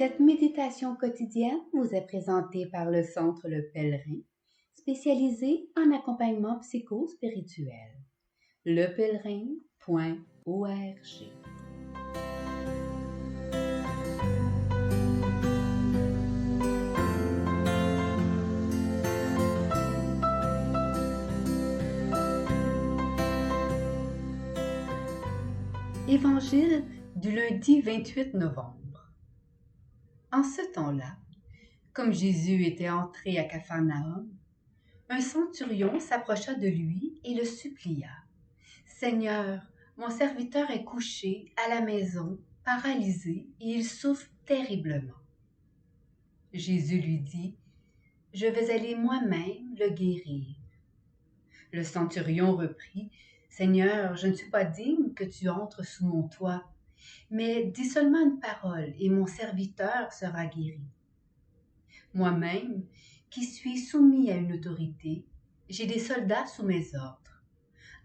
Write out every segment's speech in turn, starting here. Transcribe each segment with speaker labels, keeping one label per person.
Speaker 1: Cette méditation quotidienne vous est présentée par le Centre Le Pèlerin, spécialisé en accompagnement psycho-spirituel. lepèlerin.org. Évangile du lundi 28 novembre. En ce temps-là, comme Jésus était entré à Capharnaüm, un centurion s'approcha de lui et le supplia. « Seigneur, mon serviteur est couché à la maison, paralysé, et il souffre terriblement. » Jésus lui dit, « Je vais aller moi-même le guérir. » Le centurion reprit, « Seigneur, je ne suis pas digne que tu entres sous mon toit, mais dis seulement une parole et mon serviteur sera guéri. Moi-même, qui suis soumis à une autorité, j'ai des soldats sous mes ordres.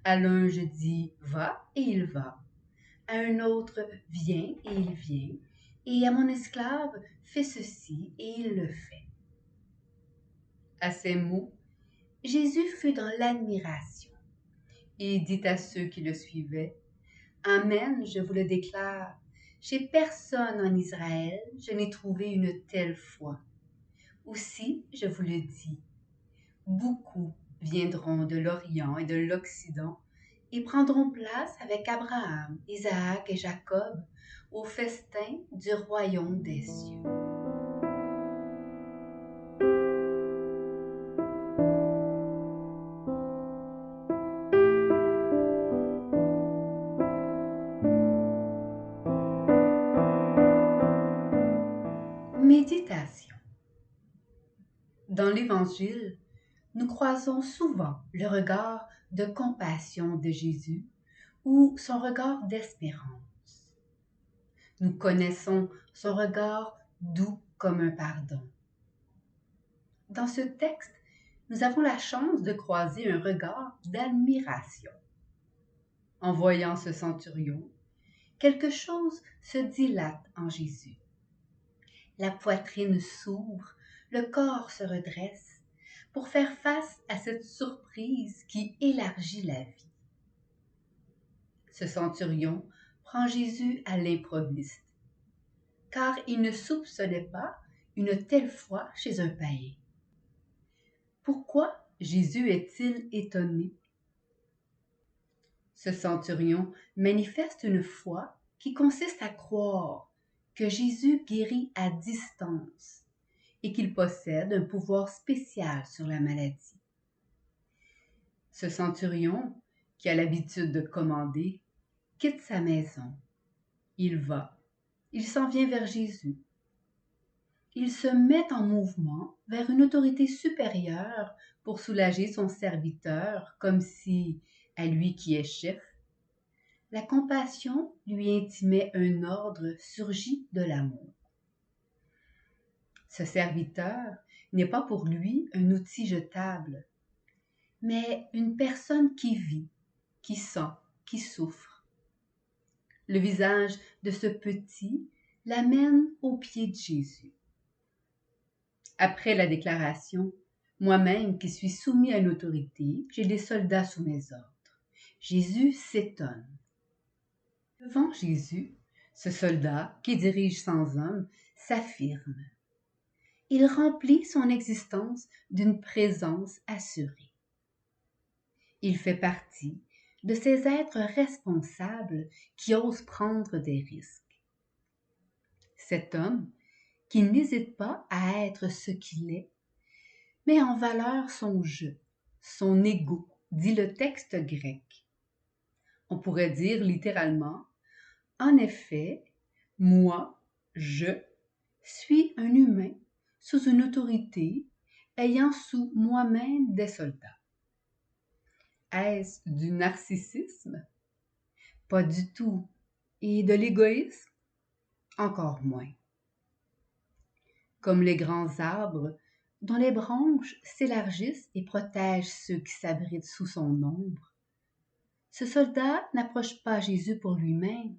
Speaker 1: À l'un je dis « va » et il va. À un autre « viens » et il vient. Et à mon esclave « fais ceci » et il le fait. À ces mots, Jésus fut dans l'admiration et dit à ceux qui le suivaient, « Amen, je vous le déclare, chez personne en Israël je n'ai trouvé une telle foi. Aussi, je vous le dis, beaucoup viendront de l'Orient et de l'Occident et prendront place avec Abraham, Isaac et Jacob au festin du royaume des cieux. » Méditation. Dans l'Évangile, nous croisons souvent le regard de compassion de Jésus ou son regard d'espérance. Nous connaissons son regard doux comme un pardon. Dans ce texte, nous avons la chance de croiser un regard d'admiration. En voyant ce centurion, quelque chose se dilate en Jésus. La poitrine s'ouvre, le corps se redresse pour faire face à cette surprise qui élargit la vie. Ce centurion prend Jésus à l'improviste, car il ne soupçonnait pas une telle foi chez un païen. Pourquoi Jésus est-il étonné? Ce centurion manifeste une foi qui consiste à croire que Jésus guérit à distance et qu'il possède un pouvoir spécial sur la maladie. Ce centurion, qui a l'habitude de commander, quitte sa maison. Il s'en vient vers Jésus. Il se met en mouvement vers une autorité supérieure pour soulager son serviteur, comme si, à lui qui est chef, la compassion lui intimait un ordre surgi de l'amour. Ce serviteur n'est pas pour lui un outil jetable, mais une personne qui vit, qui sent, qui souffre. Le visage de ce petit l'amène aux pieds de Jésus. Après la déclaration, « Moi-même qui suis soumis à une autorité, j'ai des soldats sous mes ordres », Jésus s'étonne. Devant Jésus, ce soldat qui dirige sans homme s'affirme. Il remplit son existence d'une présence assurée. Il fait partie de ces êtres responsables qui osent prendre des risques. Cet homme qui n'hésite pas à être ce qu'il est, met en valeur son je, son ego, dit le texte grec. On pourrait dire littéralement, en effet, moi, je, suis un humain sous une autorité ayant sous moi-même des soldats. Est-ce du narcissisme? Pas du tout. Et de l'égoïsme? Encore moins. Comme les grands arbres, dont les branches s'élargissent et protègent ceux qui s'abritent sous son ombre, ce soldat n'approche pas Jésus pour lui-même,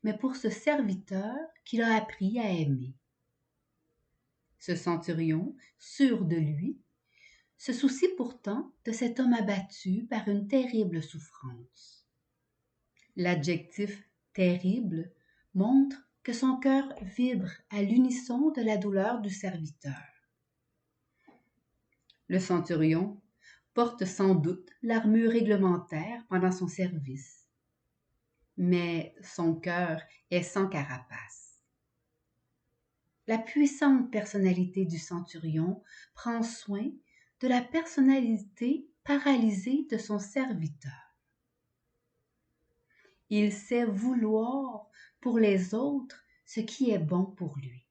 Speaker 1: mais pour ce serviteur qu'il a appris à aimer. Ce centurion, sûr de lui, se soucie pourtant de cet homme abattu par une terrible souffrance. L'adjectif « terrible » montre que son cœur vibre à l'unisson de la douleur du serviteur. Le centurion porte sans doute l'armure réglementaire pendant son service, mais son cœur est sans carapace. La puissante personnalité du centurion prend soin de la personnalité paralysée de son serviteur. Il sait vouloir pour les autres ce qui est bon pour lui.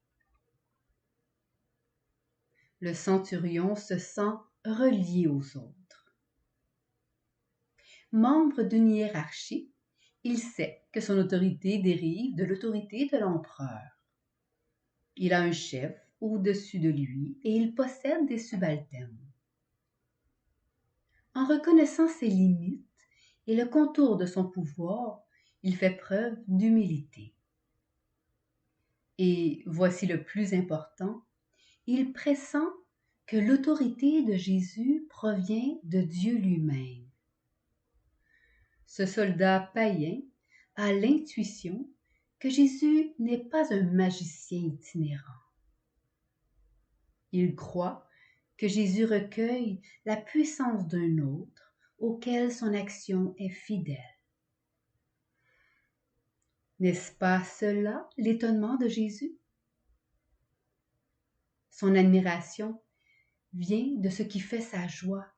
Speaker 1: Le centurion se sent relié aux autres. Membre d'une hiérarchie, il sait que son autorité dérive de l'autorité de l'empereur. Il a un chef au-dessus de lui et il possède des subalternes. En reconnaissant ses limites et le contour de son pouvoir, il fait preuve d'humilité. Et voici le plus important, il pressent que l'autorité de Jésus provient de Dieu lui-même. Ce soldat païen a l'intuition que Jésus n'est pas un magicien itinérant. Il croit que Jésus recueille la puissance d'un autre auquel son action est fidèle. N'est-ce pas cela l'étonnement de Jésus? Son admiration vient de ce qui fait sa joie,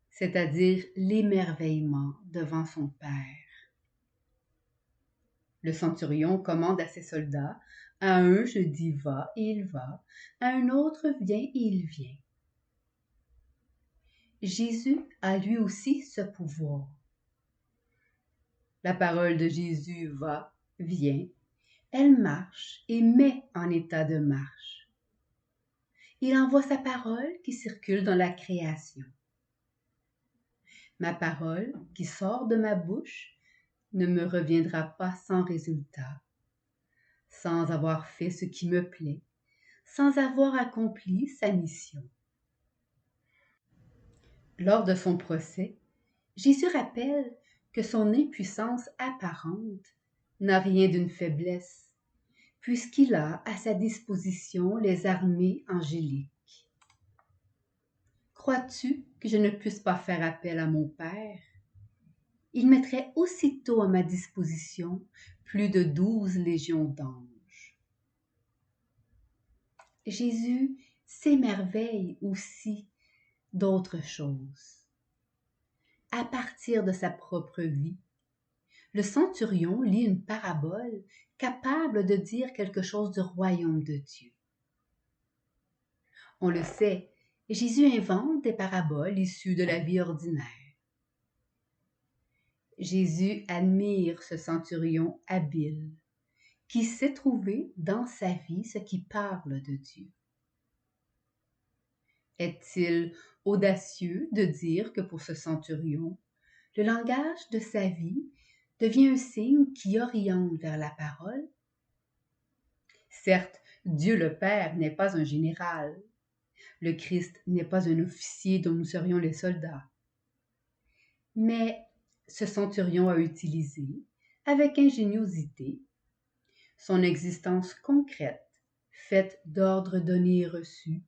Speaker 1: c'est-à-dire l'émerveillement devant son Père. Le centurion commande à ses soldats, à un je dis va et il va, à un autre viens et il vient. Jésus a lui aussi ce pouvoir. La parole de Jésus va, vient, elle marche et met en état de marche. Il envoie sa parole qui circule dans la création. Ma parole qui sort de ma bouche ne me reviendra pas sans résultat, sans avoir fait ce qui me plaît, sans avoir accompli sa mission. Lors de son procès, Jésus rappelle que son impuissance apparente n'a rien d'une faiblesse, puisqu'il a à sa disposition les armées angéliques. Crois-tu que je ne puisse pas faire appel à mon Père? Il mettrait aussitôt à ma disposition plus de 12 légions d'anges. Jésus s'émerveille aussi d'autres choses. À partir de sa propre vie, le centurion lit une parabole capable de dire quelque chose du royaume de Dieu. On le sait, Jésus invente des paraboles issues de la vie ordinaire. Jésus admire ce centurion habile, qui sait trouver dans sa vie ce qui parle de Dieu. Est-il audacieux de dire que pour ce centurion, le langage de sa vie devient un signe qui oriente vers la parole? Certes, Dieu le Père n'est pas un général. Le Christ n'est pas un officier dont nous serions les soldats. Mais ce centurion a utilisé, avec ingéniosité, son existence concrète, faite d'ordres donnés et reçus,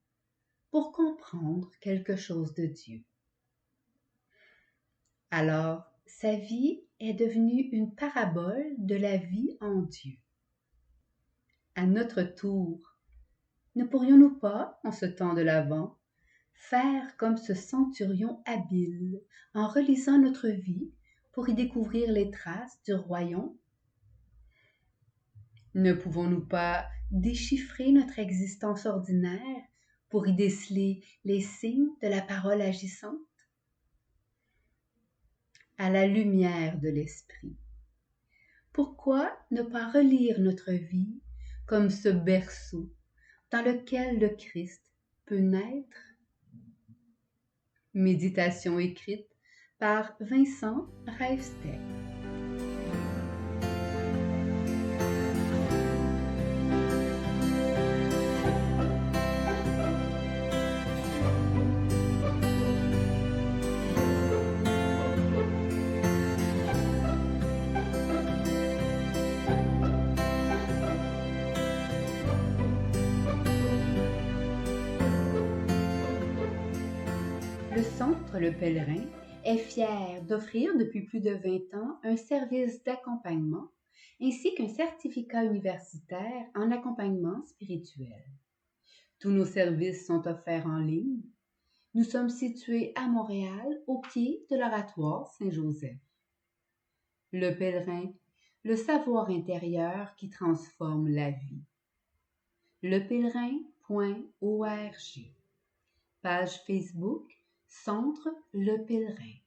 Speaker 1: pour comprendre quelque chose de Dieu. Alors, sa vie est devenue une parabole de la vie en Dieu. À notre tour, ne pourrions-nous pas, en ce temps de l'Avent, faire comme ce centurion habile en relisant notre vie pour y découvrir les traces du royaume? Ne pouvons-nous pas déchiffrer notre existence ordinaire pour y déceler les signes de la parole agissante? À la lumière de l'Esprit, pourquoi ne pas relire notre vie comme ce berceau dans lequel le Christ peut naître? Méditation écrite par Vincent Rijfsteck. Centre Le Pèlerin est fier d'offrir depuis plus de 20 ans un service d'accompagnement ainsi qu'un certificat universitaire en accompagnement spirituel. Tous nos services sont offerts en ligne. Nous sommes situés à Montréal, au pied de l'Oratoire Saint-Joseph. Le Pèlerin, le savoir intérieur qui transforme la vie. lepèlerin.org. Page Facebook, Centre Le Pèlerin.